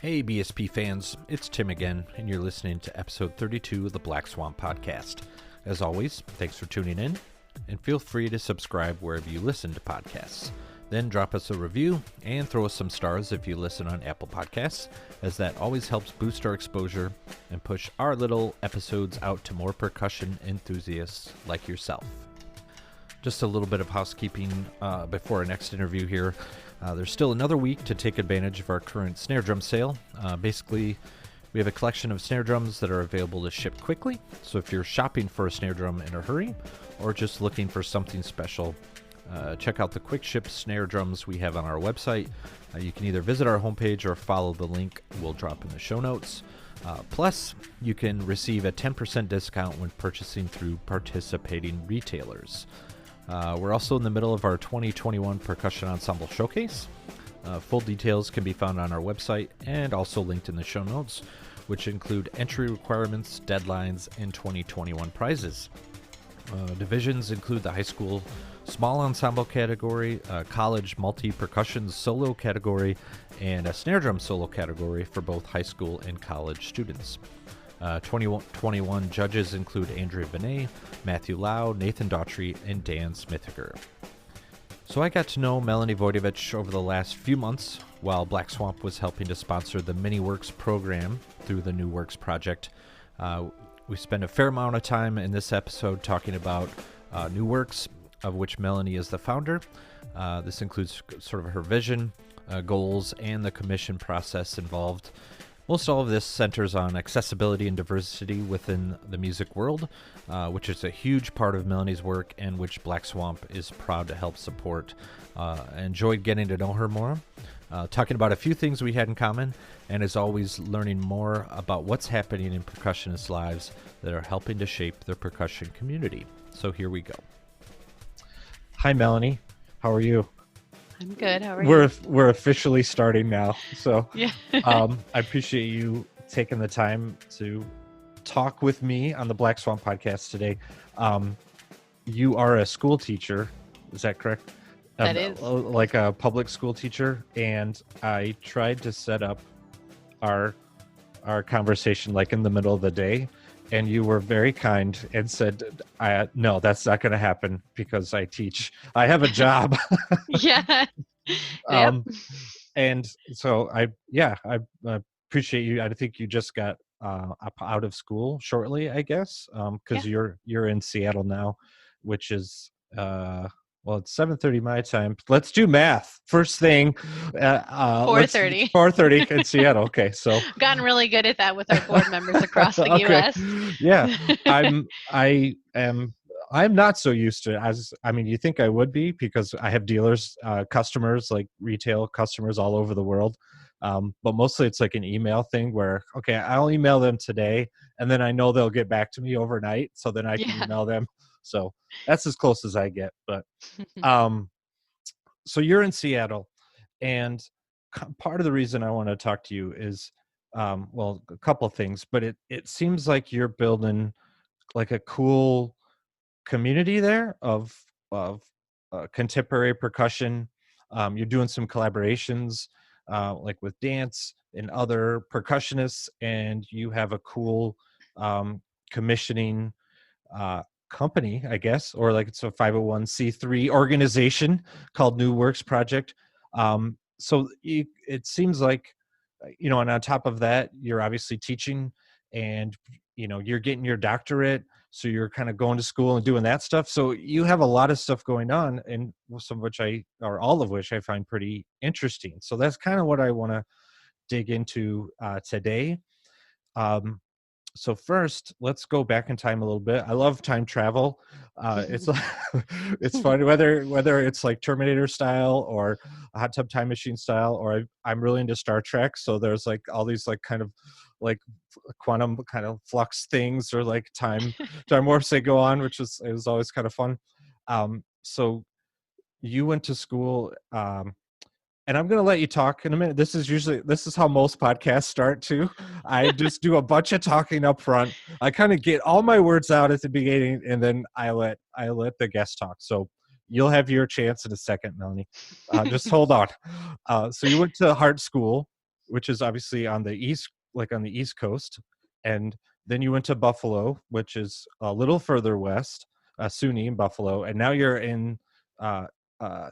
Hey, BSP fans, it's Tim again, and you're listening to episode 32 of the Black Swamp Podcast. As always, thanks for tuning in, and feel free to subscribe wherever you listen to podcasts. Then drop us a review and throw us some stars if you listen on Apple Podcasts, as that always helps boost our exposure and push our little episodes out to more percussion enthusiasts like yourself. Just a little bit of housekeeping before our next interview here. There's still another week to take advantage of our current snare drum sale. Basically, we have a collection of snare drums that are available to ship quickly. So if you're shopping for a snare drum in a hurry or just looking for something special, check out the quick ship snare drums we have on our website. You can either visit our homepage or follow the link we'll drop in the show notes. Plus, you can receive a 10% discount when purchasing through participating retailers. We're also in the middle of our 2021 Percussion Ensemble Showcase. Full details can be found on our website and also linked in the show notes, which include entry requirements, deadlines, and 2021 prizes. Divisions include the high school small ensemble category, college multi-percussion solo category, and a snare drum solo category for both high school and college students. 2021 judges include Andrea Benet, Matthew Lau, Nathan Daughtry, and Dan Smithiger. So I got to know Melanie Voytovich over the last few months while Black Swamp was helping to sponsor the Mini Works program through the New Works project. We spend a fair amount of time in this episode talking about New Works, of which Melanie is the founder. This includes sort of her vision, goals, and the commission process involved. Most all of this centers on accessibility and diversity within the music world, which is a huge part of Melanie's work and which Black Swamp is proud to help support. I enjoyed getting to know her more, talking about a few things we had in common, and as always, learning more about what's happening in percussionists' lives that are helping to shape the percussion community. So here we go. Hi, Melanie. How are you? I'm good. How are you? We're officially starting now, so Yeah. I appreciate you taking the time to talk with me on the Black Swamp podcast today. You are a school teacher, is that correct? That is. Like a public school teacher, and I tried to set up our conversation like in the middle of the day, and you were very kind and said, no, that's not going to happen because I teach. I have a job. Yeah. Yep. And so I appreciate you. I think you just got out of school shortly, I guess, because you're in Seattle now, which is it's 7:30 my time. Let's do math. First thing, 4:30. 4:30 in Seattle. Okay, so Gotten really good at that with our board members across the okay. U.S. Yeah, I'm not so used to it. You think I would be because I have dealers, customers, like retail customers all over the world. But mostly it's like an email thing where, okay, I'll email them today and then I know they'll get back to me overnight. So then I can email them. So that's as close as I get. But so you're in Seattle, and part of the reason I want to talk to you is, a couple of things, but it seems like you're building like a cool community there of contemporary percussion. You're doing some collaborations like with dance and other percussionists, and you have a cool commissioning company, I guess, or like it's a 501c3 organization called New Works Project. It seems like, and on top of that, you're obviously teaching, and you're getting your doctorate, so you're kind of going to school and doing that stuff. So you have a lot of stuff going on, and all of which I find pretty interesting. So that's kind of what I want to dig into today. So first, let's go back in time a little bit. I love time travel. It's it's fun, whether it's like Terminator style or a Hot Tub Time Machine style, or I'm really into Star Trek. So there's like all these like kind of like quantum kind of flux things, or like time warps that go on, it was always kind of fun. So you went to school. And I'm going to let you talk in a minute. This is how most podcasts start too. I just do a bunch of talking up front. I kind of get all my words out at the beginning, and then I let the guest talk. So you'll have your chance in a second, Melanie. Just hold on. So you went to Hart School. which is obviously on the East Coast, and then you went to Buffalo, which is a little further west, SUNY in Buffalo, and now you're in uh,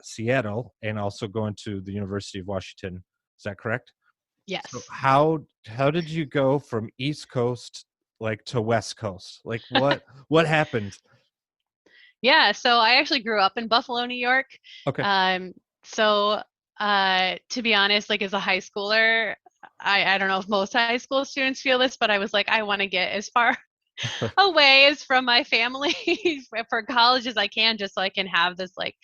Seattle, and also going to the University of Washington. Is that correct? So Yes. how did you go from East Coast like to West Coast? Like what happened? Yeah, so I actually grew up in Buffalo, New York. Okay. So to be honest, like as a high schooler, I don't know if most high school students feel this, but I was like, I want to get as far away as from my family for college as I can, just so I can have this like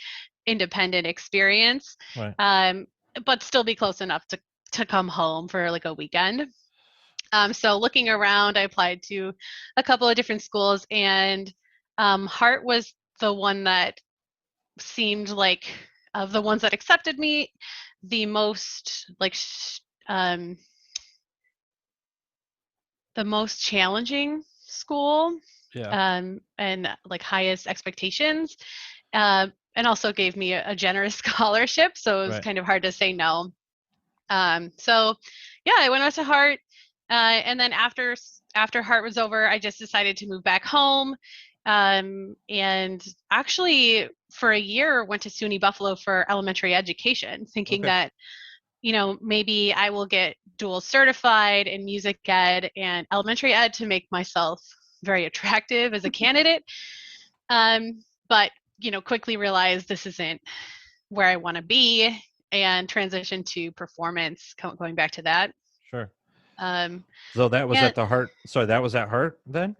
independent experience, Right. but still be close enough to come home for like a weekend. So looking around, I applied to a couple of different schools, and Hart was the one that seemed like, of the ones that accepted me, the most like um, the most challenging school, Yeah. and like highest expectations, and also gave me a generous scholarship, so it was Right. kind of hard to say no. So yeah, I went out to Hart, and then after Hart was over, I just decided to move back home, and actually for a year went to SUNY Buffalo for elementary education, thinking Okay. that maybe I will get dual certified in music ed and elementary ed to make myself very attractive as a candidate. But quickly realized this isn't where I want to be, and transition to performance, going back to that. Sure. Um, So that was and at the Hart. Sorry, that was at Hart then?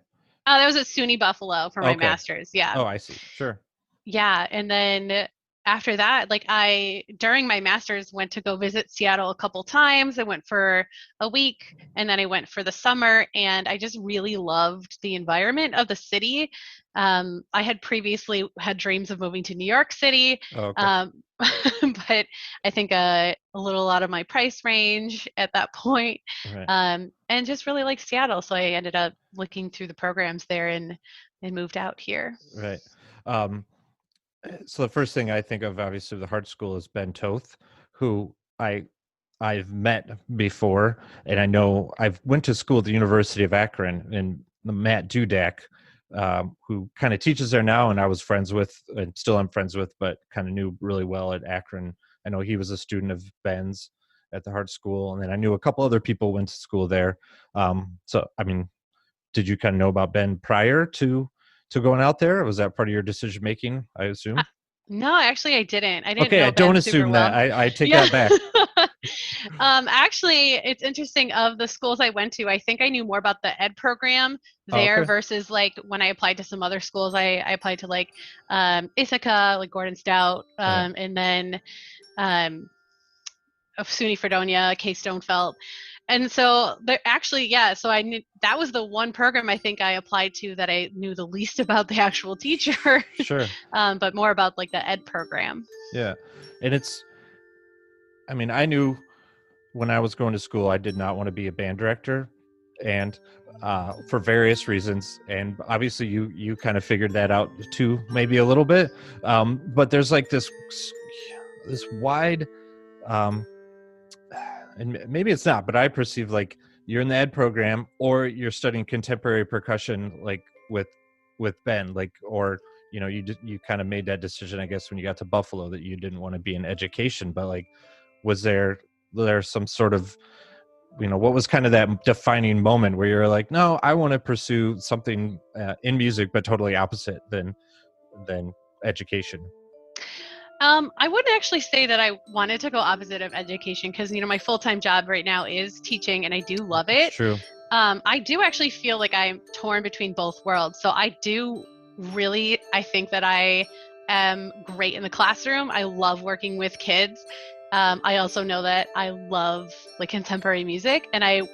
that was at SUNY Buffalo for my Okay. master's. Yeah. Oh, I see. Sure. Yeah, and then after that, like I during my master's went to go visit Seattle a couple times. I went for a week, and then I went for the summer, and I just really loved the environment of the city. I had previously had dreams of moving to New York City, Oh, okay. but I think a little out of my price range at that point, Right. and just really liked Seattle. So I ended up looking through the programs there and moved out here. Right. Um, so the first thing I think of, obviously, the Hart School is Ben Toth, who I've met before, and I know I've went to school at the University of Akron, and the Matt Dudak, who kind of teaches there now, and I was friends with, and still I'm friends with, but kind of knew really well at Akron. I know he was a student of Ben's at the Hart School, and then I knew a couple other people went to school there. So, I mean, did you kind of know about Ben prior to going out there? Was that part of your decision making, I Uh, assume? No, actually, I didn't. I didn't Okay, I know don't Ben super assume that. well. I take Yeah. that back. Actually, it's interesting. Of the schools I went to, I think I knew more about the ed program Oh, there okay. versus like when I applied to some other schools. I applied to like Ithaca, like Gordon Stout, Right. and then um, of SUNY Fredonia, K Stonefelt. And so there actually, yeah, so I knew that was the one program I think I applied to that I knew the least about the actual teacher, Sure. but more about like the ed program. Yeah. And I mean, I knew when I was going to school, I did not want to be a band director, and for various reasons. And obviously, you kind of figured that out too, maybe a little bit. But there's like this wide, um, and maybe it's not, but I perceive like you're in the ed program or you're studying contemporary percussion, like with Ben, like, or you kind of made that decision, I guess, when you got to Buffalo, that you didn't want to be in education. But like, was there some sort of, what was kind of that defining moment where you're like, no, I want to pursue something in music, but totally opposite than education? I wouldn't actually say that I wanted to go opposite of education because, my full-time job right now is teaching and I do love It's it. true. I do actually feel like I'm torn between both worlds. So I think that I am great in the classroom. I love working with kids. I also know that I love like contemporary music, and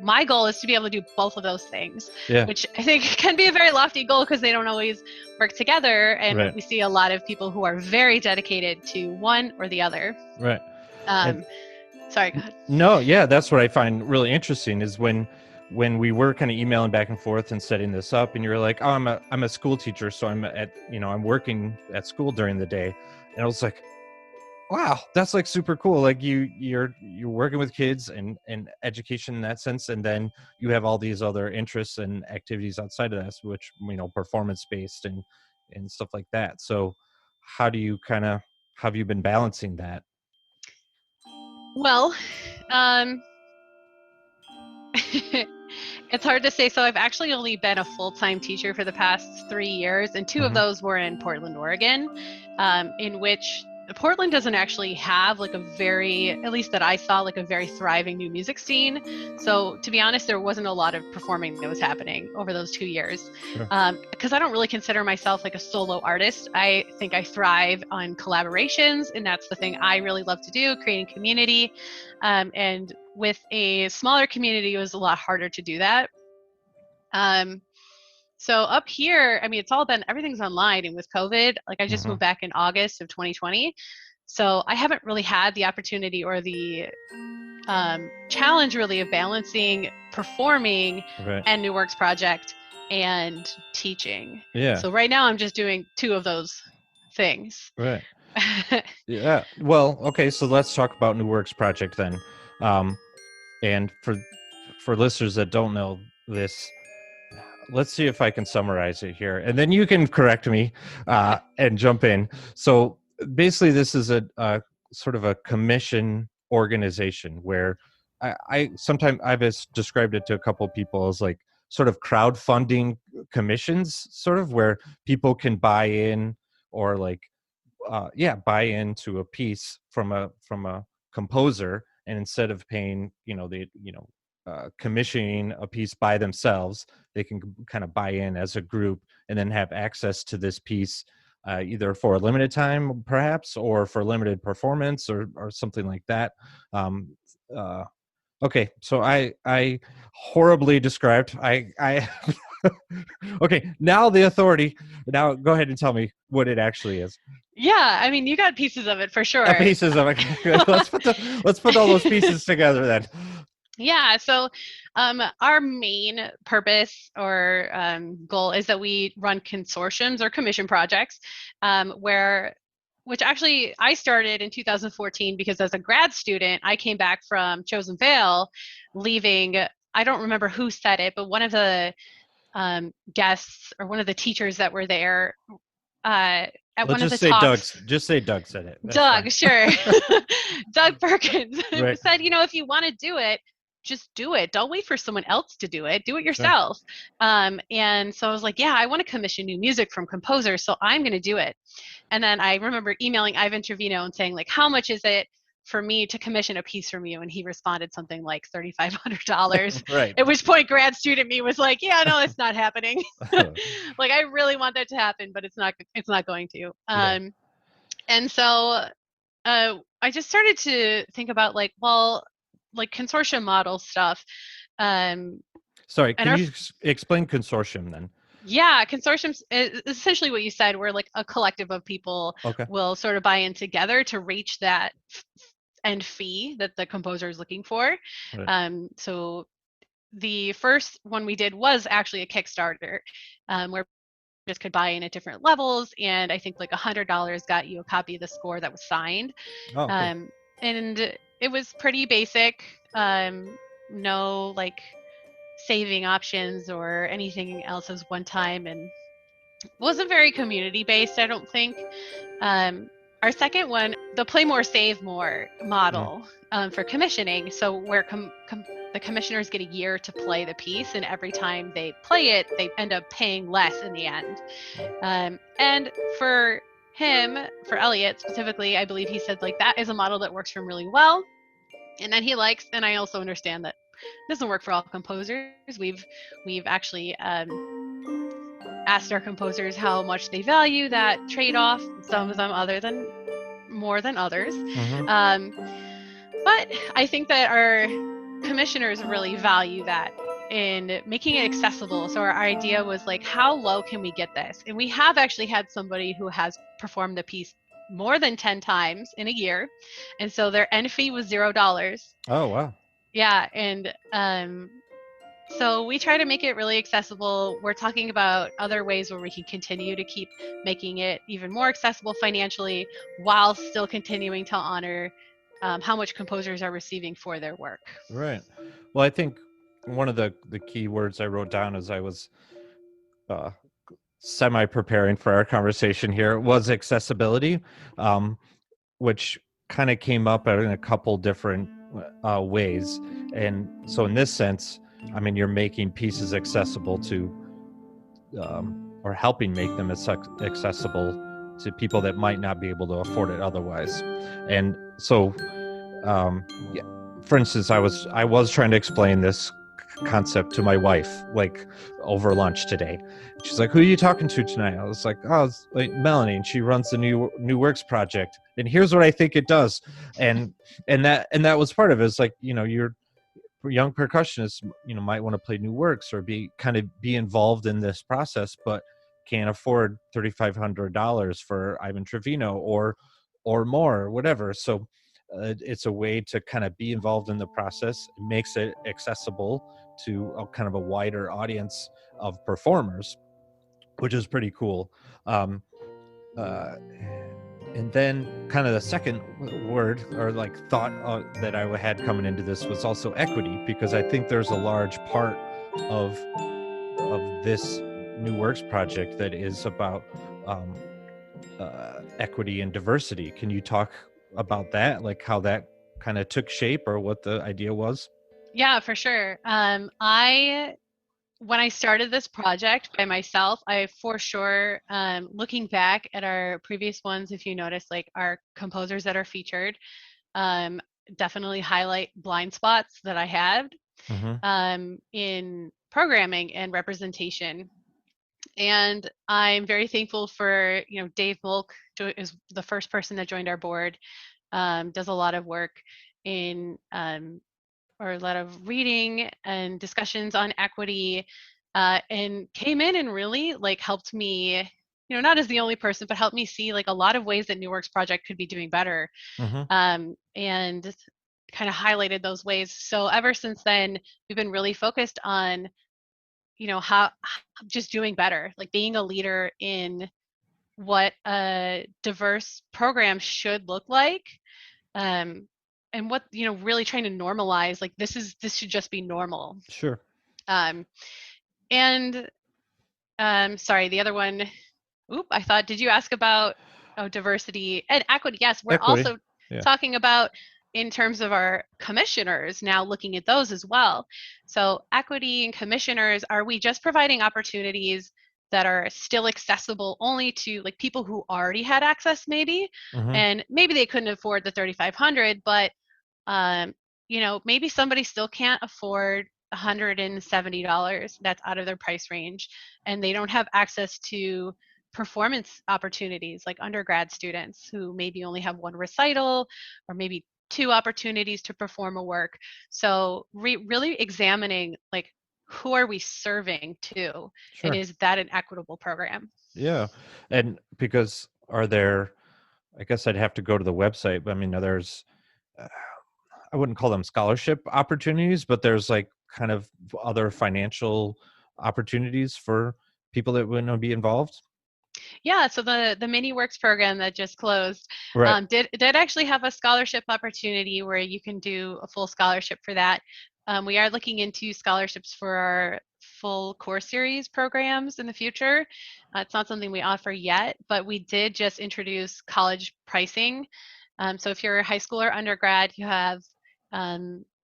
my goal is to be able to do both of those things, Yeah. which I think can be a very lofty goal because they don't always work together. And Right. we see a lot of people who are very dedicated to one or the other. Right. And Sorry, go ahead. no, yeah, that's what I find really interesting is when we were kind of emailing back and forth and setting this up, and you're like, oh, I'm a school teacher, so I'm working at school during the day. And I was like, Wow, that's like super cool. Like you're working with kids and education in that sense, and then you have all these other interests and activities outside of that, which performance based and stuff like that. So how do you kind of have you been balancing that? Well, um, it's hard to say. So I've actually only been a full-time teacher for the past 3 years, and two of Hmm. those were in Portland, Oregon, in which Portland doesn't actually have like a very, at least that I saw, like a very thriving new music scene. So to be honest, there wasn't a lot of performing that was happening over those 2 years. Sure. Because I don't really consider myself like a solo artist. I think I thrive on collaborations, and that's the thing I really love to do, creating community. And with a smaller community, it was a lot harder to do that. Um, so up here, I mean, everything's online. And with COVID, like I just Hmm. moved back in August of 2020. So I haven't really had the opportunity or the challenge really of balancing performing Right. and New Works Project and teaching. Yeah. So right now I'm just doing two of those things. Right. Yeah. Well, okay, so let's talk about New Works Project then. Um, and for listeners that don't know this, let's see if I can summarize it here, and then you can correct me and jump in. So basically, this is a sort of a commission organization where I sometimes I've described it to a couple of people as like sort of crowdfunding commissions, sort of where people can buy in or like buy into a piece from a composer, and instead of paying commissioning a piece by themselves, they can kind of buy in as a group and then have access to this piece either for a limited time perhaps, or for limited performance, or something like that. um, uh, okay, so I horribly described. I okay, now the authority. Now go ahead and tell me what it actually is. Yeah, I mean, you got pieces of it for sure. Pieces of it. Let's put all those pieces together then. Yeah, so our main purpose or goal is that we run consortiums or commission projects which actually I started in 2014 because as a grad student, I came back from Chosen Vale, leaving. I don't remember who said it, but one of the guests or one of the teachers that were there at Let's one of just the say talks. Just say Doug said it. That's fine. Doug, sure. Doug Perkins Right. said, if you want to do it, just do it. Don't wait for someone else to do it. Do it Sure. yourself. And so I was like, yeah, I want to commission new music from composers, so I'm going to do it. And then I remember emailing Ivan Trevino and saying, like, how much is it for me to commission a piece from you? And he responded something like $3,500. Right. At which point, grad student me was like, yeah, no, it's not happening. Like, I really want that to happen, but it's not going to. Yeah. And so I just started to think about like, well, like consortium model stuff. Um, Sorry, and can our you explain consortium then? Yeah, consortiums is essentially what you said, where like a collective of people Okay. will sort of buy in together to reach that end fee that the composer is looking for. Right. So the first one we did was actually a Kickstarter, where just could buy in at different levels, and I think like $100 got you a copy of the score that was signed. Oh, cool. And it was pretty basic. No like saving options or anything else as one time, and wasn't very community based, I don't think. Our second one, the play more save more model for commissioning. So where the commissioners get a year to play the piece, and every time they play it, they end up paying less in the end. And for Elliot specifically, I believe he said like that is a model that works for him really well, and then he likes. And I also understand that it doesn't work for all composers. We've actually asked our composers how much they value that trade-off. Some of them more than others. But I think that our commissioners really value that in making it accessible. So our idea was like, how low can we get this? And we have actually had somebody who has performed the piece more than 10 times in a year. And so their end fee was $0. Oh, wow. Yeah. And So we try to make it really accessible. We're talking about other ways where we can continue to keep making it even more accessible financially while still continuing to honor how much composers are receiving for their work. Right. Well, I think one of the key words I wrote down as I was uh, semi preparing for our conversation here was accessibility, um, which kind of came up in a couple different ways. And so, in this sense, I mean, you're making pieces accessible to, or helping make them accessible to people that might not be able to afford it otherwise. And so, yeah, for instance, I was trying to explain this concept to my wife, like over lunch today. She's like, "Who are you talking to tonight?" I was like, "Oh, it's like Melanie, and she runs the New Works project, and here's what I think it does." And that was part of it. It's like, you're young percussionists, might want to play New Works or be involved in this process, but can't afford $3,500 for Ivan Trevino or more, or whatever. So it's a way to kind of be involved in the process. It makes it accessible to a kind of a wider audience of performers, which is pretty cool. Um, uh, and then kind of the second word or like thought that I had coming into this was also equity, because I think there's a large part of this New Works project that is about um, equity and diversity. Can you talk about that, like how that kind of took shape or what the idea was? Yeah, for sure. When I started this project by myself, I for sure, looking back at our previous ones, if you notice, like our composers that are featured, um, definitely highlight blind spots that I had Mm-hmm. in programming and representation. And I'm very thankful for, Dave Molk is the first person that joined our board, does a lot of work in or a lot of reading and discussions on equity, and came in and really like helped me, not as the only person, but helped me see like a lot of ways that New Works Project could be doing better, Mm-hmm. and kind of highlighted those ways. So ever since then, we've been really focused on, how just doing better, like being a leader in what a diverse program should look like, um, and what, really trying to normalize, like this should just be normal. Sure. um, and sorry, the other one, I thought, did you ask about, diversity and equity? Yes, we're Equity. also Yeah. talking about in terms of our commissioners, now looking at those as well. So equity and commissioners, are we just providing opportunities that are still accessible only to like people who already had access, maybe, Mm-hmm. and maybe they couldn't afford the 3,500, but um, maybe somebody still can't afford $170 that's out of their price range, and they don't have access to performance opportunities like undergrad students who maybe only have one recital or maybe two opportunities to perform a work. So really examining like who are we serving to, and Sure. is that an equitable program? Yeah. And because are there, I guess I'd have to go to the website, but I mean, there's, uh, I wouldn't call them scholarship opportunities, but there's like kind of other financial opportunities for people that want to be involved. Yeah, so the mini works program that just closed, Right. did actually have a scholarship opportunity where you can do a full scholarship for that. We are looking into scholarships for our full core series programs in the future. It's not something we offer yet, but we did just introduce college pricing. So if you're a high school or undergrad, you have,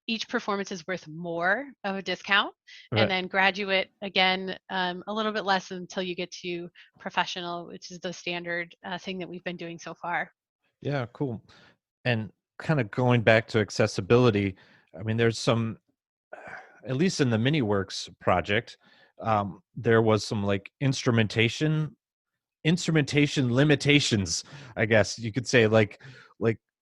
each performance is worth more of a discount, and Right. then graduate again, a little bit less until you get to professional, which is the standard thing that we've been doing so far. Yeah, cool. And kind of going back to accessibility, I mean, there's some, at least in the mini works project, there was some like instrumentation limitations, I guess you could say, like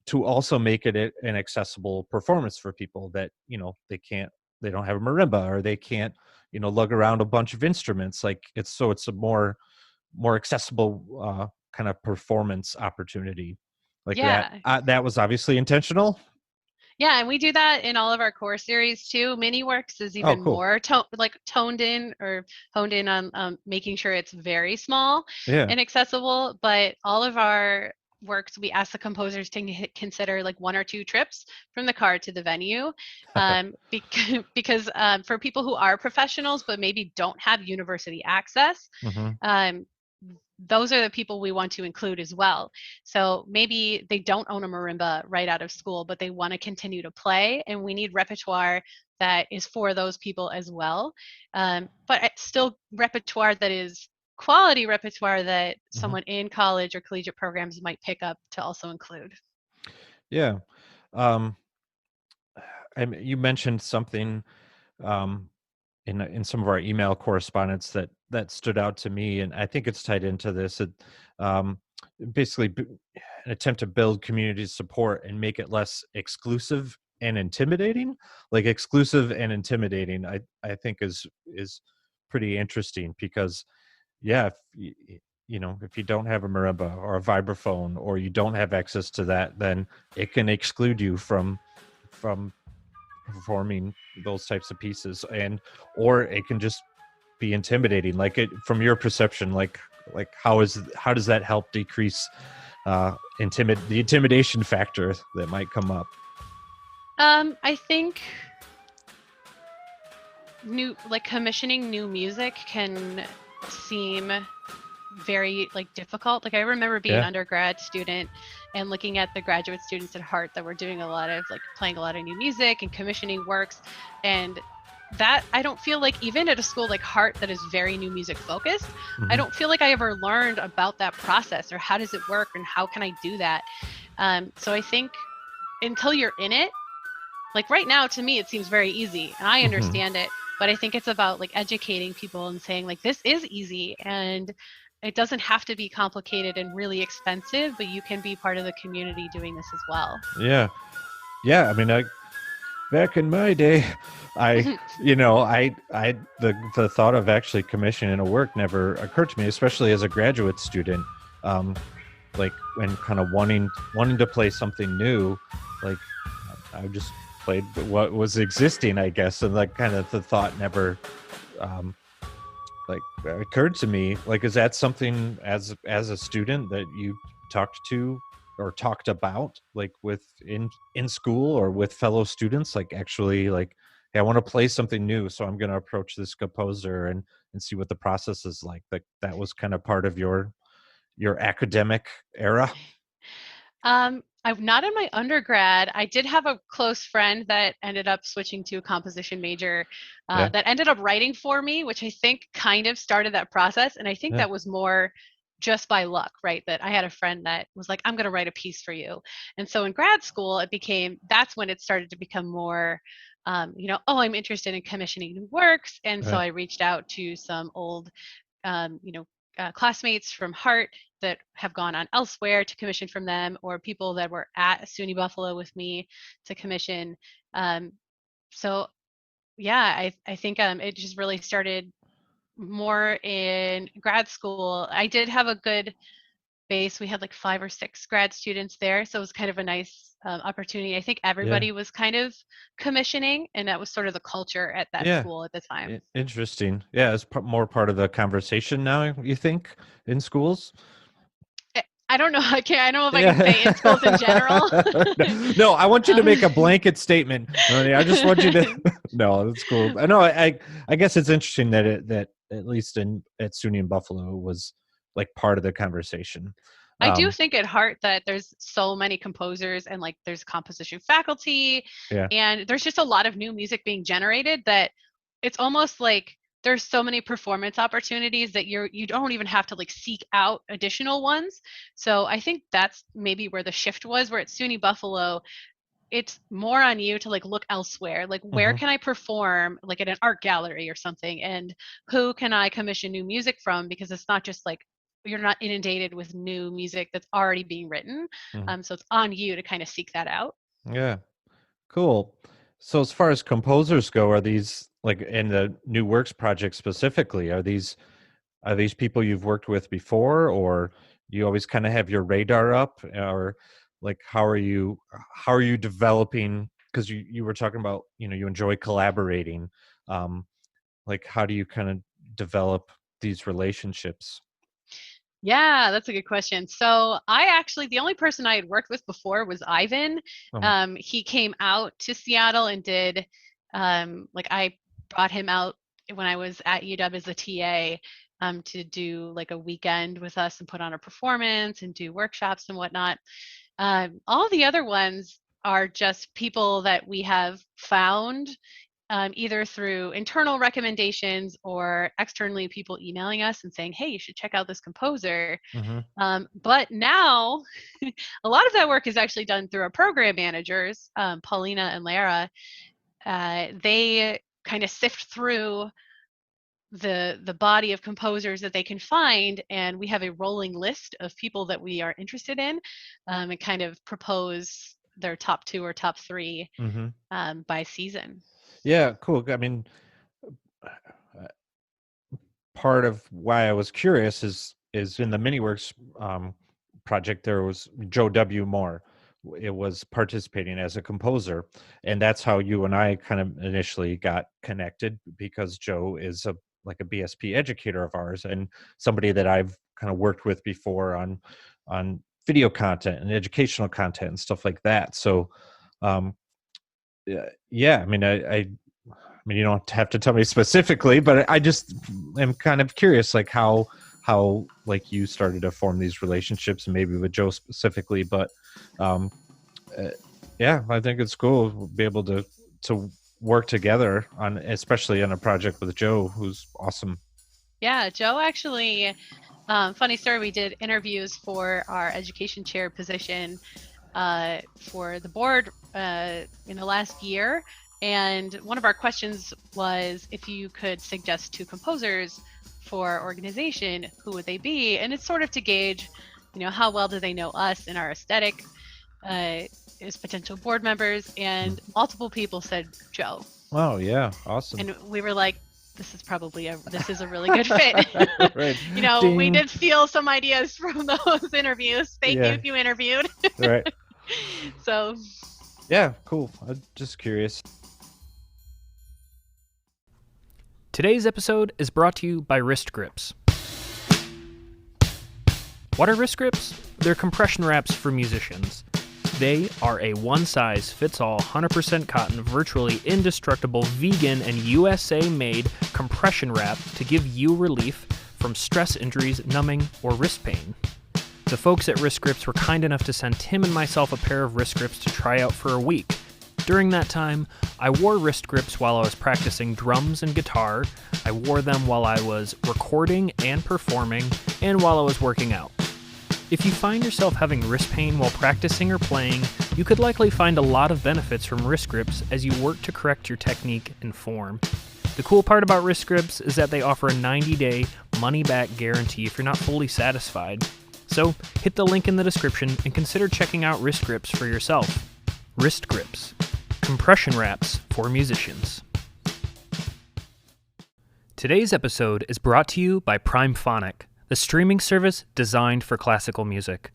to also make it an accessible performance for people that, they don't have a marimba, or they can't, lug around a bunch of instruments. Like it's a more accessible kind of performance opportunity like that. Yeah, That was obviously intentional. Yeah, and we do that in all of our core series too. Mini Works is Oh, even cool. more toned in or honed in on making sure it's very small Yeah. and accessible. But all of our works, we ask the composers to consider like 1 or 2 trips from the car to the venue, because for people who are professionals but maybe don't have university access, Hmm. um, those are the people we want to include as well. So maybe they don't own a marimba right out of school, but they want to continue to play, and we need repertoire that is for those people as well. But it's still repertoire that is quality repertoire that Hmm. someone in college or collegiate programs might pick up to also include. Yeah. Um, you mentioned something um, in some of our email correspondence that stood out to me, and I think it's tied into this. Um, Basically, an attempt to build community support and make it less exclusive and intimidating. Like exclusive and intimidating, I think is pretty interesting because yeah, if you know, if you don't have a marimba or a vibraphone or you don't have access to that, then it can exclude you from performing those types of pieces, and or it can just be intimidating. Like it from your perception, like how does that help decrease the intimidation factor that might come up? I think commissioning new music can seem very like difficult. Like I remember being an Yeah. undergrad student and looking at the graduate students at Hart that were doing a lot of like playing a lot of new music and commissioning works, and that I don't feel like even at a school like Hart that is very new music focused, I Hmm. don't feel like I ever learned about that process or how does it work and how can I do that. So I think until you're in it, like right now to me it seems very easy and I Hmm. understand it, but I think it's about like educating people and saying like this is easy and it doesn't have to be complicated and really expensive, but you can be part of the community doing this as well. Yeah. Yeah. I mean, back in my day, I, you know, the thought of actually commissioning a work never occurred to me, especially as a graduate student. Um, like when kind of wanting to play something new, like I just played what was existing, I guess, and like kind of the thought never um, like occurred to me. Like, is that something as a student that you talked to or talked about, like with in school or with fellow students, like actually like, hey, I want to play something new, so I'm going to approach this composer and see what the process is like. That was kind of part of your academic era. I'm not in my undergrad. I did have a close friend that ended up switching to a composition major, Yeah. that ended up writing for me, which I think kind of started that process. And I think Yeah. that was more just by luck, right? That I had a friend that was like, I'm going to write a piece for you. And so in grad school, that's when it started to become more, oh, I'm interested in commissioning new works. And so Yeah. I reached out to some old um, you know, classmates from Hart that have gone on elsewhere to commission from them, or people that were at SUNY Buffalo with me to commission. Um, so yeah, I think it just really started more in grad school. I did have a good base. We had like 5 or 6 grad students there, so it was kind of a nice opportunity. I think Yeah. everybody was kind of commissioning, and that was sort of the culture at that Yeah. school at the time. Interesting. Yeah, it's more part of the conversation now, you think, in schools? I don't know. I don't know if I can say in schools in general. Yeah. No, I want you to make a um, blanket statement, Melanie. I just want you to. No, that's cool. I know. I guess it's interesting that at least in at SUNY in Buffalo was like part of the conversation. I do Um. think at heart that there's so many composers and like there's composition faculty Yeah. and there's just a lot of new music being generated that it's almost like there's so many performance opportunities that you don't even have to like seek out additional ones. So I think that's maybe where the shift was, where at SUNY Buffalo it's more on you to like look elsewhere, like where Hmm. can I perform like at an art gallery or something, and who can I commission new music from, because it's not just like you're not inundated with new music that's already being written. Hmm. So it's on you to kind of seek that out. Yeah. Cool. So as far as composers go, are these like in the New Works project specifically? Are these people you've worked with before, or you always kind of have your radar up, or like how are you developing? because you were talking about, you enjoy collaborating. Like, how do you kind of develop these relationships? Yeah, that's a good question. So the only person I had worked with before was Ivan. He came out to Seattle and did, like I brought him out when I was at UW as a TA, to do like a weekend with us and put on a performance and do workshops and whatnot. All the other ones are just people that we have found, either through internal recommendations or externally people emailing us and saying, hey, you should check out this composer. But now a lot of that work is actually done through our program managers, Paulina and Lara. They kind of sift through the body of composers that they can find, and we have a rolling list of people that we are interested in, and kind of propose their top 2 or top 3 by season. Yeah, cool. I mean, part of why I was curious is in the MiniWorks project, there was Joe W. Moore. It was participating as a composer, and that's how you and I kind of initially got connected, because Joe is a BSP educator of ours, and somebody that I've kind of worked with before on video content and educational content and stuff like that. So yeah, I mean, I mean, you don't have to tell me specifically, but I just am kind of curious, like how like you started to form these relationships, and maybe with Joe specifically. But yeah, I think it's cool to be able to work together on, especially on a project with Joe, who's awesome. Yeah, Joe actually, funny story, we did interviews for our education chair position for the board in the last year. And one of our questions was, if you could suggest 2 composers for our organization, who would they be? And it's sort of to gauge, how well do they know us and our aesthetic as potential board members. And multiple people said Joe. Oh yeah, awesome. And we were like, this is a really good fit. Right. We did steal some ideas from those interviews. Thank you if you interviewed. Right. So yeah, cool. I'm just curious. Today's episode is brought to you by wrist grips. What are wrist grips? They're compression wraps for musicians. They are a one-size-fits-all 100% cotton, virtually indestructible, vegan, and USA-made compression wrap to give you relief from stress injuries, numbing, or wrist pain. The folks at Wrist Grips were kind enough to send Tim and myself a pair of wrist grips to try out for a week. During that time, I wore wrist grips while I was practicing drums and guitar, I wore them while I was recording and performing, and while I was working out. If you find yourself having wrist pain while practicing or playing, you could likely find a lot of benefits from wrist grips as you work to correct your technique and form. The cool part about wrist grips is that they offer a 90-day money-back guarantee if you're not fully satisfied. So hit the link in the description and consider checking out wrist grips for yourself. Wrist grips, compression wraps for musicians. Today's episode is brought to you by Primephonic, the streaming service designed for classical music.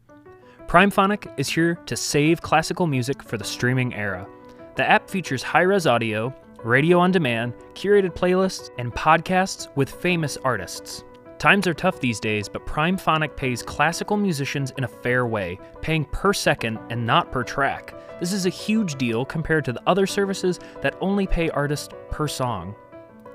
Primephonic is here to save classical music for the streaming era. The app features high-res audio, radio on demand, curated playlists, and podcasts with famous artists. Times are tough these days, but Primephonic pays classical musicians in a fair way, paying per second and not per track. This is a huge deal compared to the other services that only pay artists per song.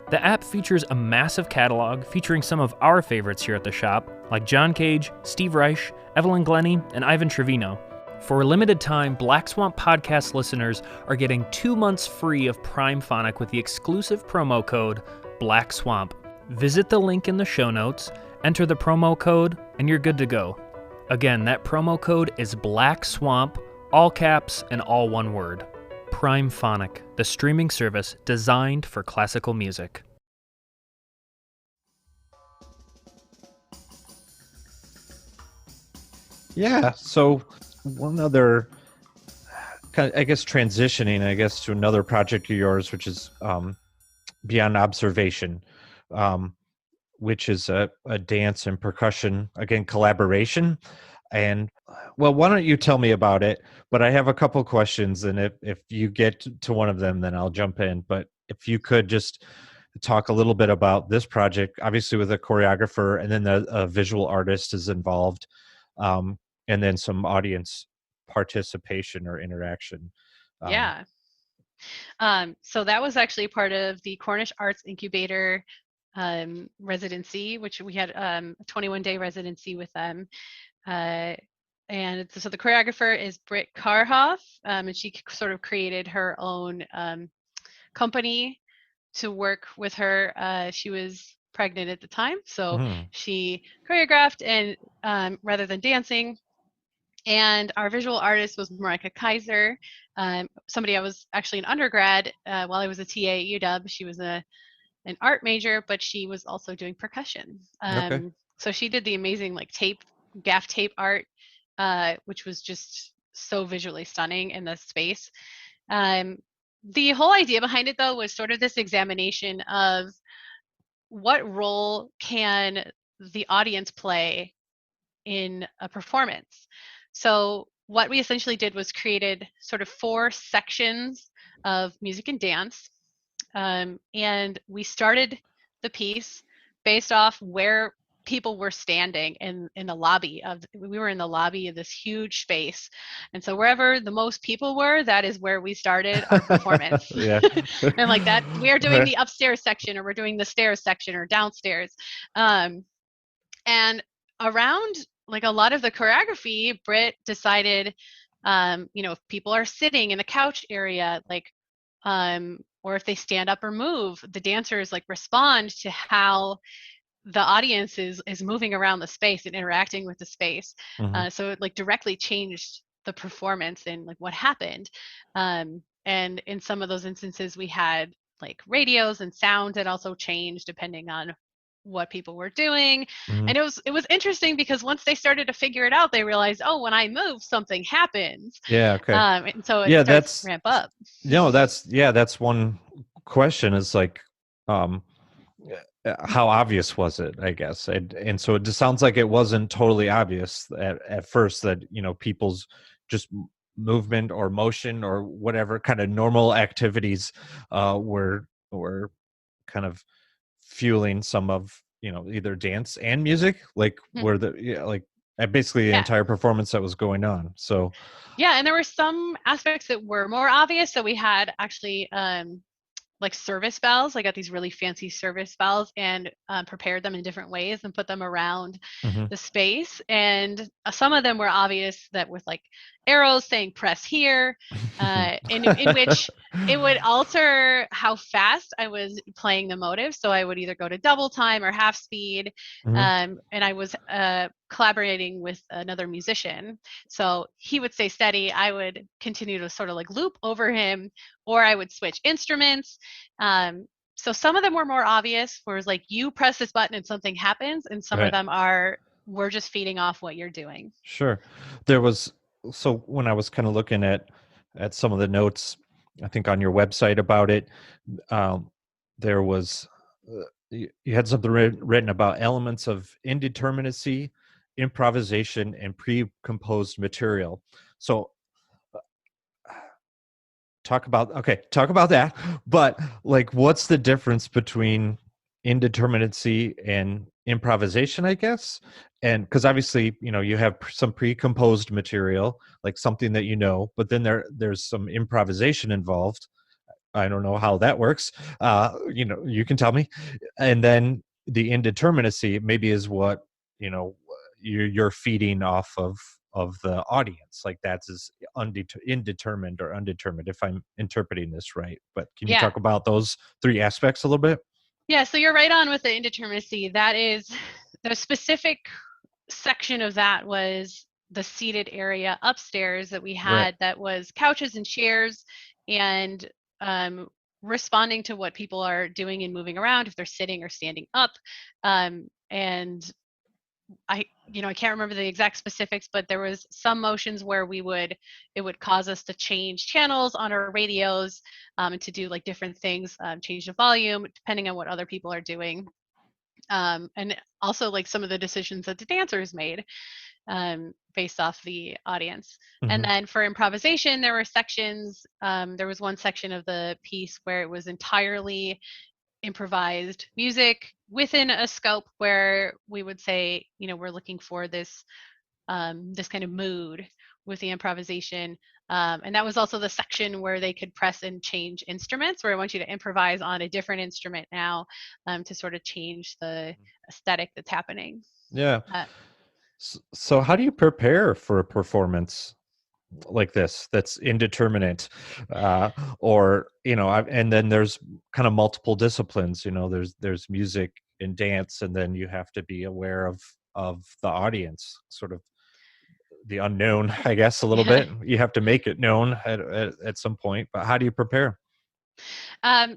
The app features a massive catalog featuring some of our favorites here at the shop, like John Cage, Steve Reich, Evelyn Glennie, and Ivan Trevino. For a limited time, Black Swamp podcast listeners are getting 2 months free of Primephonic with the exclusive promo code Black Swamp. Visit the link in the show notes, enter the promo code, and you're good to go. Again, that promo code is Black Swamp, all caps and all one word. Primephonic, the streaming service designed for classical music. Yeah, so one other kind of, I guess, transitioning, to another project of yours, which is Beyond Observation, which is a dance and percussion, again, collaboration. And well, why don't you tell me about it? But I have a couple questions, and if you get to one of them, then I'll jump in. But if you could just talk a little bit about this project, obviously with a choreographer, and then a visual artist is involved, and then some audience participation or interaction. Um, Yeah. So that was actually part of the Cornish Arts Incubator residency, which we had a 21-day residency with them. And so the choreographer is Britt Karhoff, and she sort of created her own company to work with her. She was pregnant at the time, so mhm. she choreographed and rather than dancing. And our visual artist was Marika Kaiser, somebody I was actually an undergrad while I was a TA at UW. She was an art major, but she was also doing percussion. Okay. So she did the amazing like gaff tape art, which was just so visually stunning in the space. Um, the whole idea behind it, though, was sort of this examination of what role can the audience play in a performance. So what we essentially did was created sort of 4 sections of music and dance. And we started the piece based off where people were standing in the lobby of we were in the lobby of this huge space, and so wherever the most people were, that is where we started our performance. Yeah. And like that, we are doing the upstairs section, or we're doing the stairs section, or downstairs. Um, and around like a lot of the choreography, Britt decided, if people are sitting in the couch area, like, or if they stand up or move, the dancers like respond to how the audience is moving around the space and interacting with the space. Mhm. So it like directly changed the performance and like what happened. And in some of those instances, we had like radios and sound that also changed depending on what people were doing. Mhm. And it was interesting because once they started to figure it out, they realized, oh, when I move, something happens. Yeah. Okay. And so it Yeah. starts to That's ramp up. no. That's one question. Is like, um, how obvious was it? I guess, and so it just sounds like it wasn't totally obvious at first that people's just movement or motion or whatever kind of normal activities were kind of fueling some of either dance and music, like where the yeah, like basically the Yeah. entire performance that was going on. So Yeah, and there were some aspects that were more obvious. So we had actually like service bells. I got these really fancy service bells and prepared them in different ways and put them around mhm. the space. And some of them were obvious that with like arrows saying press here, in which it would alter how fast I was playing the motive. So I would either go to double time or half speed. Mhm. And I was collaborating with another musician. So he would stay steady. I would continue to sort of like loop over him, or I would switch instruments. um, so some of them were more obvious, where it's like you press this button and something happens, and some of Right. them are we're just feeding off what you're doing. Sure. There was so when I was kind of looking at some of the notes, I think on your website about it, um, there was you had something written about elements of indeterminacy, improvisation, and pre-composed material. So talk about that. But like, what's the difference between indeterminacy and improvisation, I guess? And because obviously you have some pre-composed material, like something that but then there's some improvisation involved. I don't know how that works. You can tell me. And then the indeterminacy maybe is what you know you're feeding off of the audience. Like that's is indetermined or undetermined, if I'm interpreting this right. But can you Yeah. talk about those 3 aspects a little bit? Yeah, so you're right on with the indeterminacy. That is the specific section of that was the seated area upstairs that we Right. had, that was couches and chairs, and um, responding to what people are doing and moving around, if they're sitting or standing up. And I can't remember the exact specifics, but there was some motions where it would cause us to change channels on our radios, and to do like different things, change the volume depending on what other people are doing. And also like some of the decisions that the dancers made, based off the audience. Mhm. And then for improvisation, there were sections. There was one section of the piece where it was entirely improvised music within a scope where we would say, we're looking for this this kind of mood with the improvisation. And that was also the section where they could press and change instruments, where I want you to improvise on a different instrument now to sort of change the aesthetic that's happening. Yeah. Uh, So how do you prepare for a performance like this that's indeterminate, or and then there's kind of multiple disciplines, there's music and dance, and then you have to be aware of the audience, sort of the unknown, I guess, a little yeah. bit. You have to make it known at some point, but how do you prepare?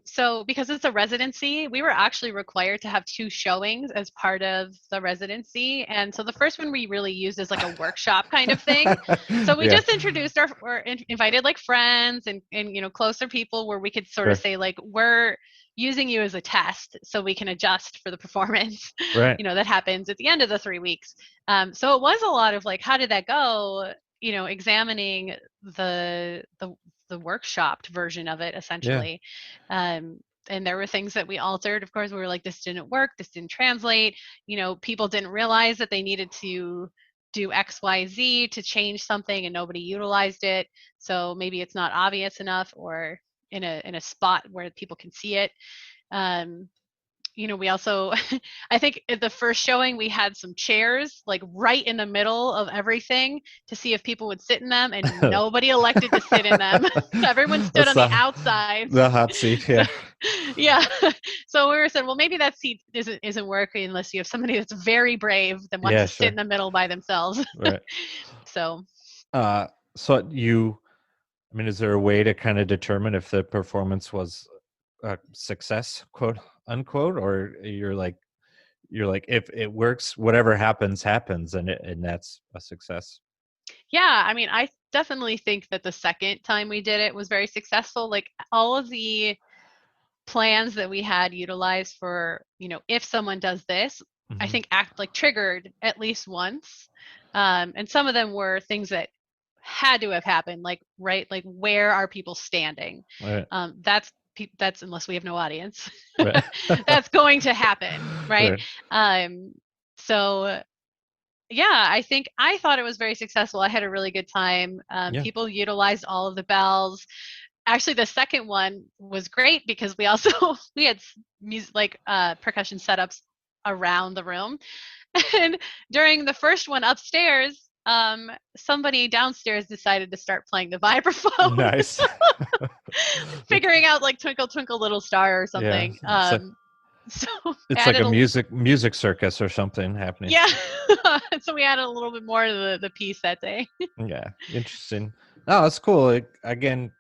So because it's a residency, we were actually required to have 2 showings as part of the residency. And so the first one we really used as like a workshop kind of thing. So we Yeah, just introduced invited like friends and closer people where we could sort of sure. say like, we're using you as a test so we can adjust for the performance, Right. that happens at the end of the 3 weeks. So it was a lot of like, how did that go? Examining the workshopped version of it, Yeah. essentially. And there were things that we altered. Of course, we were like, this didn't work, this didn't translate. People didn't realize that they needed to do XYZ to change something and nobody utilized it. So maybe it's not obvious enough or in a spot where people can see it. We also, I think at the first showing, we had some chairs like right in the middle of everything to see if people would sit in them, and nobody elected to sit in them. So everyone stood That's on the outside. the hot seat. Yeah. Yeah. So we were saying, well, maybe that seat isn't working unless you have somebody that's very brave that wants Yeah, to sit in sure. the middle by themselves. Right. So Uh, so is there a way to kind of determine if the performance was a success, quote unquote, or you're like, if it works, whatever happens, and that's a success. yeah, I definitely think that the second time we did it was very successful. Like all of the plans that we had utilized for, if someone does this, I Mhm. think act like triggered at least once. And some of them were things that had to have happened, like, right, like where are people standing? Right. That's unless we have no audience, Right. that's going to happen, right? Right. Um, so yeah, I thought it was very successful. I had a really good time. Yeah. People utilized all of the bells. Actually, the second one was great because we also we had music like percussion setups around the room. And during the first one upstairs, somebody downstairs decided to start playing the vibraphone, Nice. figuring out like Twinkle Twinkle Little Star or Yeah. something. So It's like added a a music circus or something happening. yeah. So we added a little bit more to the piece that day. Yeah, interesting. Oh, that's cool. Again,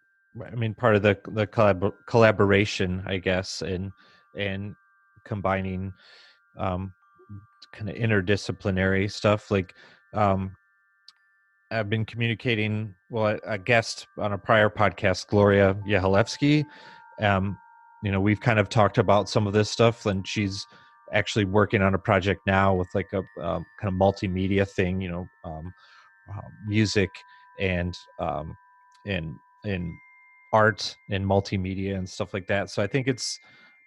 part of the collaboration, I guess, and combining um, kind of interdisciplinary stuff. Like, um, I've been communicating. Well, a guest on a prior podcast, Gloria Yehalevsky. Um, we've kind of talked about some of this stuff, and she's actually working on a project now with like a kind of multimedia thing. Music and and and art and multimedia and stuff like that. So I think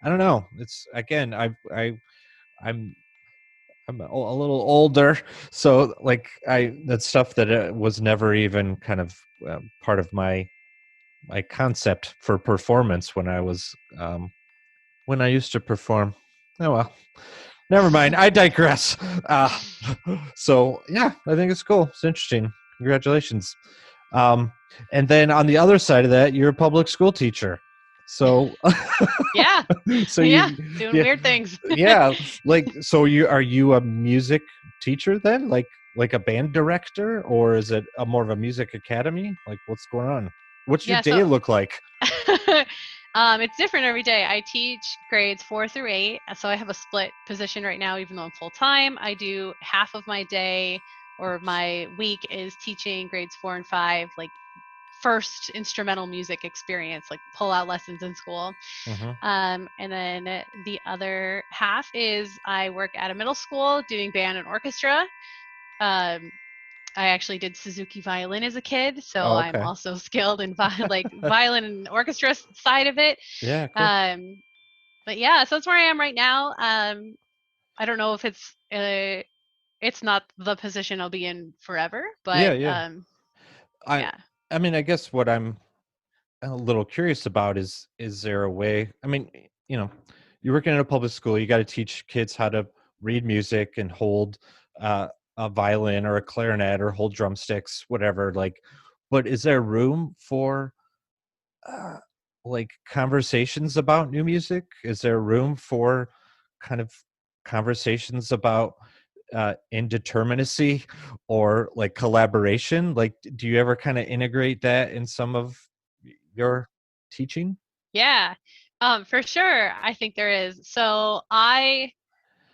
I don't know. It's again, I'm I'm a little older, so like that's stuff that was never even kind of part of my concept for performance when I used to perform. Oh well, never mind. I digress. So yeah, I think it's cool. It's interesting. Congratulations. Um, and then on the other side of that, you're a public school teacher. So, Yeah. so Yeah. you, Doing yeah, weird things. yeah. Like, so are you a music teacher then? Like a band director, or is it more of a music academy? Like, what's going on? What's your Yeah. day So look like? it's different every day. I teach grades 4 through 8. So I have a split position right now, even though I'm full time. I do half of my day or my week is teaching grades 4 and 5, like first instrumental music experience, like pull out lessons in school. Mm-hmm. And then the other half is I work at a middle school doing band and orchestra. Um, I actually did Suzuki violin as a kid, so Oh, I'm okay. also skilled in like violin and orchestra side of it. Yeah, cool. But yeah, so that's where I am right now. I don't know if it's not the position I'll be in forever, Yeah, but yeah. I yeah. I mean, I guess what I'm a little curious about is there a way, I mean, you're working in a public school, you got to teach kids how to read music and hold uh, a violin or a clarinet or hold drumsticks, whatever, like, but is there room for uh, like conversations about new music? Is there room for kind of conversations about indeterminacy or like collaboration? Like, do you ever kind of integrate that in some of your teaching? Yeah. For sure. I think there is. So I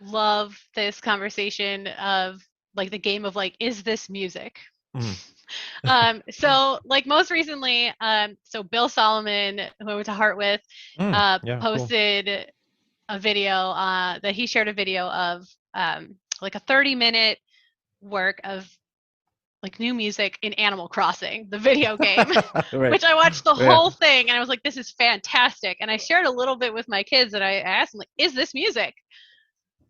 love this conversation of like the game of like, is this music? Mm. So like most recently, so Bill Solomon, who I went to Heart with, Yeah, cool. posted a video that he shared a video of like a 30-minute work of like new music in Animal Crossing, the video game, Right. which I watched the Yeah. whole thing and I was like, this is fantastic. And I shared a little bit with my kids and I asked them, like, is this music?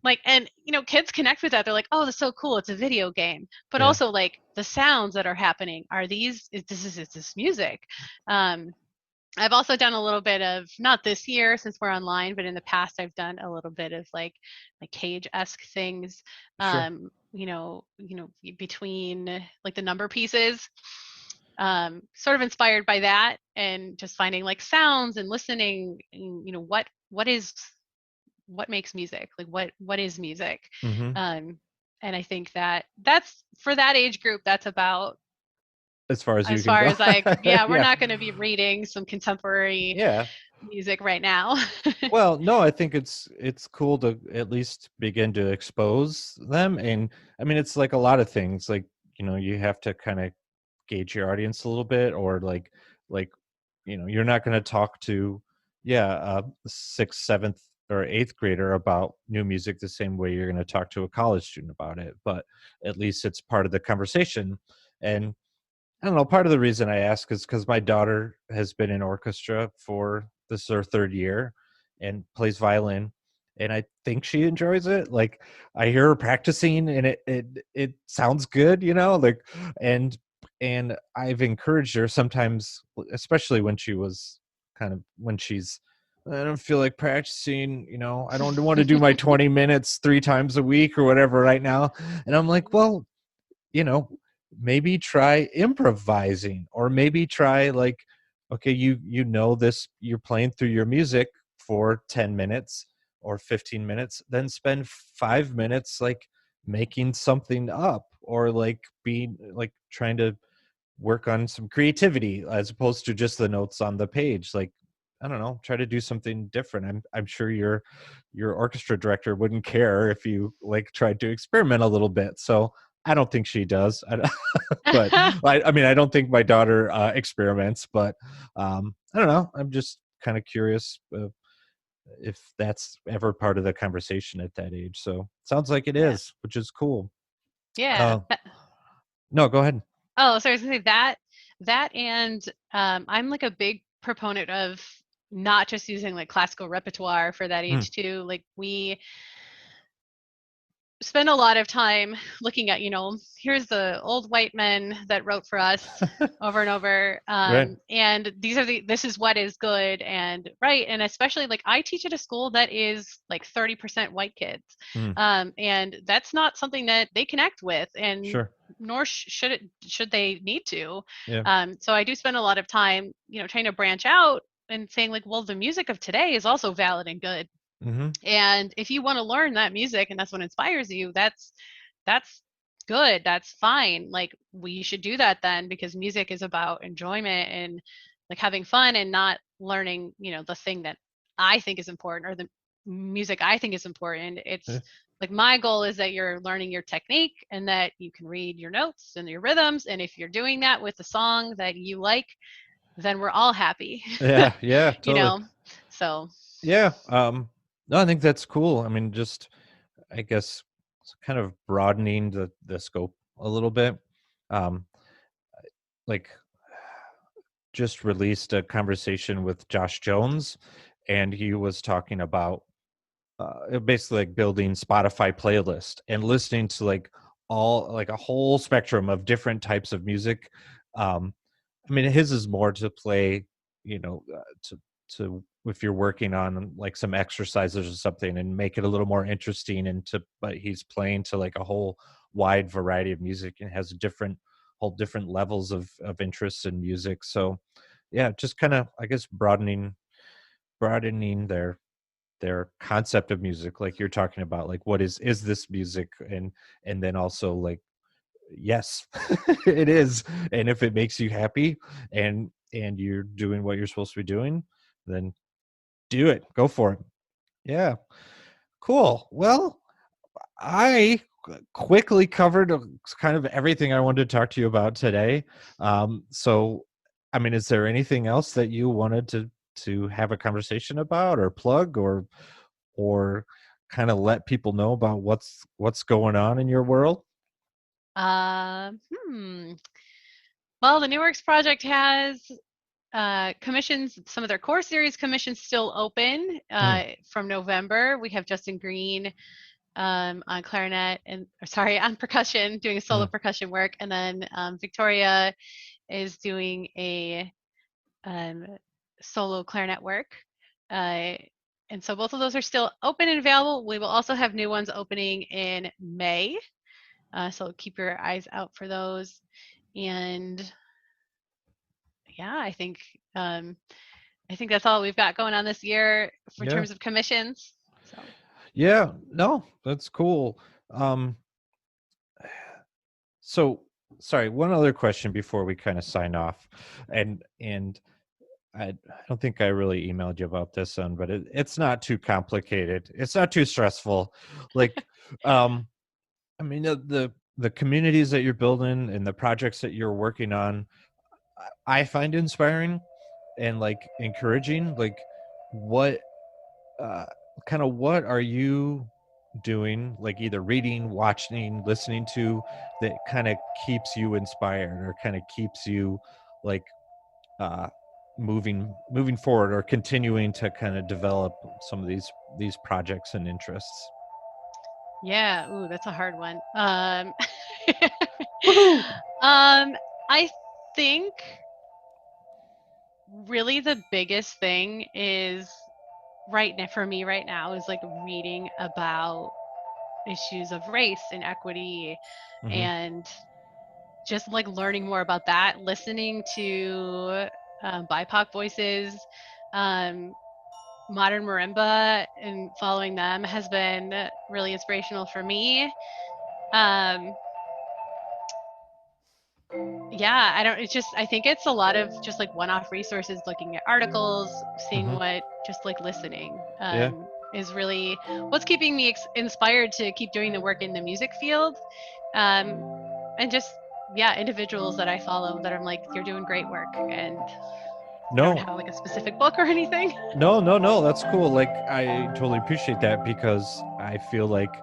Like, and kids connect with that. They're like, oh, that's so cool. It's a video game. But Yeah. also like the sounds that are happening are is this music? Um, I've also done a little bit of, not this year since we're online, but in the past I've done a little bit of like cage-esque things, Sure. between like the number pieces, sort of inspired by that and just finding like sounds and listening, and, what makes music? Like what is music? Hmm. Um, and I think that that's for that age group, that's about As far as you as can far go. as like, yeah, we're Yeah. not going to be reading some contemporary Yeah. music right now. Well, no, I think it's cool to at least begin to expose them. And I mean, it's like a lot of things, like, you have to kind of gauge your audience a little bit, or like you're not going to talk to, yeah, a sixth, seventh, or eighth grader about new music the same way you're going to talk to a college student about it, but at least it's part of the conversation. And I don't know, part of the reason I ask is because my daughter has been in orchestra for this is her third year and plays violin, and I think she enjoys it. Like, I hear her practicing and it sounds good, like, and and I've encouraged her sometimes, especially when she's, I don't feel like practicing, I don't want to do my 20 minutes 3 times a week or whatever right now. And I'm like, well, you know, maybe try improvising, or maybe try, like, okay, this, you're playing through your music for 10 minutes or 15 minutes, then spend 5 minutes like making something up, or like being like trying to work on some creativity as opposed to just the notes on the page. Like, I don't know, try to do something different. I'm sure your orchestra director wouldn't care if you like tried to experiment a little bit. So I don't think she does. But I mean, I don't think my daughter experiments, but I don't know. I'm just kind of curious if that's ever part of the conversation at that age. So sounds like it Yeah. is, which is cool. Yeah. Uh, no, go ahead. Oh, so I was gonna say that and I'm like a big proponent of not just using like classical repertoire for that Hmm. age too. Like we spend a lot of time looking at, here's the old white men that wrote for us over and over. Right. And this is what is good and right. And especially like I teach at a school that is like 30% white kids. Hmm. And that's not something that they connect with, and Sure. nor should they need to. Yeah. So I do spend a lot of time, trying to branch out and saying like, well, the music of today is also valid and good. Mm-hmm. And if you want to learn that music and that's what inspires you, that's good. That's fine. Like we should do that then, because music is about enjoyment and like having fun and not learning, the thing that I think is important, or the music I think is important. It's Yeah. like my goal is that you're learning your technique and that you can read your notes and your rhythms. And if you're doing that with a song that you like, then we're all happy. Yeah. Yeah. you Totally. know? So Yeah. No, I think that's cool. I mean, just, I guess, kind of broadening the scope a little bit. um, like just released a conversation with Josh Jones, and he was talking about basically like building Spotify playlist and listening to like a whole spectrum of different types of music. Um, I mean, his is more to play, to if you're working on like some exercises or something and make it a little more interesting. But he's playing to like a whole wide variety of music and has whole different levels of interest in music. So, yeah, just kind of I guess broadening their concept of music, like you're talking about, like what is this music, and then also like yes, it is, and if it makes you happy and you're doing what you're supposed to be doing, then do it, go for it. Yeah, cool. Well, I quickly covered kind of everything I wanted to talk to you about today. So I mean, is there anything else that you wanted to have a conversation about or plug or kind of let people know about what's going on in your world? Uh, hmm. Well, the New Works Project has commissions, some of their core series commissions still open Mm, from November. We have Justin Green on clarinet on percussion, doing solo mm. percussion work. And then Victoria is doing a um, solo clarinet work. Uh, and so both of those are still open and available. We will also have new ones opening in May. So keep your eyes out for those. And yeah, um, I think that's all we've got going on this year for Yeah. terms of commissions. So Yeah, no, that's cool. um so sorry, one other question before we kind of sign off, and I don't think I really emailed you about this one, but it's not too complicated, it's not too stressful. Like, um I mean, the communities that you're building and the projects that you're working on, I find inspiring and like encouraging. Like, what uh kind of what are you doing, like either reading, watching, listening to, that kind of keeps you inspired or kind of keeps you like uh moving forward or continuing to kind of develop some of these projects and interests? yeah, ooh, that's a hard one. Woohoo! I think really the biggest thing is right now for me right now is like reading about issues of race and equity Hmm. and just like learning more about that, listening to BIPOC voices, um, modern marimba, and following them has been really inspirational for me. Um, yeah, I don't, it's just, I think it's a lot of just like one off resources, looking at articles, seeing Hmm. what, just like listening Yeah. is really what's keeping me inspired to keep doing the work in the music field. Um, and just, yeah, individuals that I follow that I'm like, you're doing great work. And I don't No, have like a specific book or anything. no, that's cool. Like, I totally appreciate that because I feel like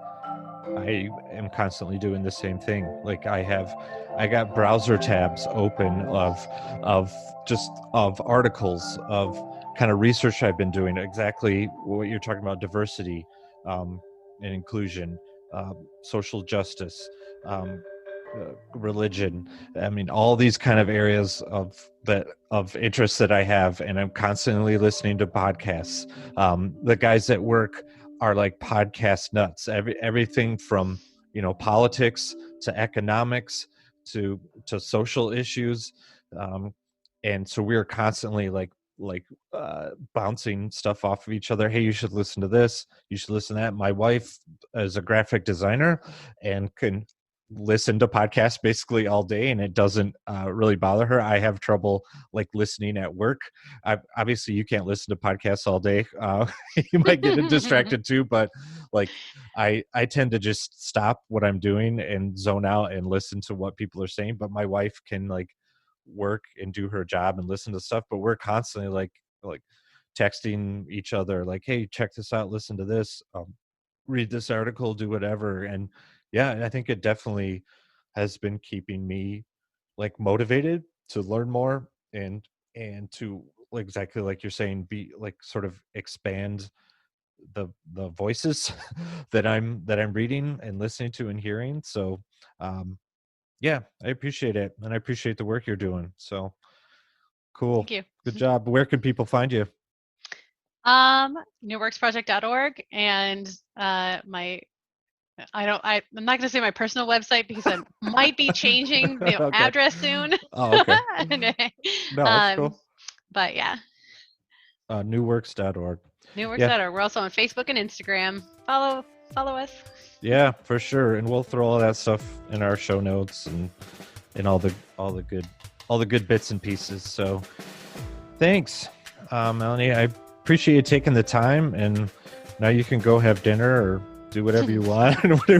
I am constantly doing the same thing. Like, I got browser tabs open of just of articles of kind of research I've been doing, exactly what you're talking about: diversity, and inclusion, social justice, um, religion. I mean, all these kind of areas of interest that I have, and I'm constantly listening to podcasts. The guys at work are like podcast nuts. Everything from politics to economics to social issues, um, and so we're constantly like bouncing stuff off of each other. Hey, you should listen to this. You should listen to that. My wife is a graphic designer and can listen to podcasts basically all day, and it doesn't really bother her. I have trouble like listening at work. Obviously you can't listen to podcasts all day. You might get distracted too, but like I tend to just stop what I'm doing and zone out and listen to what people are saying. But my wife can like work and do her job and listen to stuff, but we're constantly like texting each other like, hey, check this out, listen to this, read this article, do whatever. And yeah, I think it definitely has been keeping me like motivated to learn more and to, exactly like you're saying, be like sort of expand the voices that I'm reading and listening to and hearing. So yeah, I appreciate it, and I appreciate the work you're doing. So cool. Thank you. Good job. Where can people find you? Newworksproject.org, and I'm not going to say my personal website because I might be changing the Okay. address soon. Oh, okay. No, that's um, cool. but yeah, Newworks.org. newworks.org. We're also on Facebook and Instagram. Follow us. Yeah, for sure. And we'll throw all that stuff in our show notes and all the good bits and pieces. So thanks, Melanie. I appreciate you taking the time, and now you can go have dinner or do whatever you want,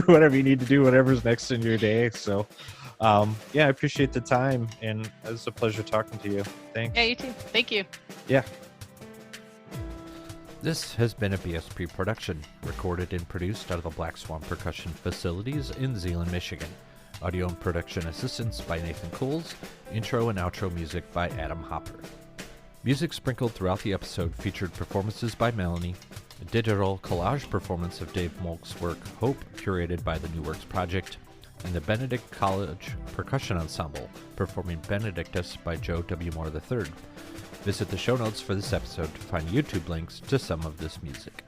whatever you need to do, whatever's next in your day. So yeah, I appreciate the time, and it was a pleasure talking to you. Thanks. Yeah, you too. Thank you. Yeah. This has been a BSP production, recorded and produced out of the Black Swan Percussion facilities in Zeeland, Michigan. Audio and production assistance by Nathan Coles. Intro and outro music by Adam Hopper. Music sprinkled throughout the episode featured performances by Melanie, a digital collage performance of Dave Molk's work Hope, curated by the New Works Project, and the Benedict College Percussion Ensemble, performing Benedictus by Joe W. Moore III. Visit the show notes for this episode to find YouTube links to some of this music.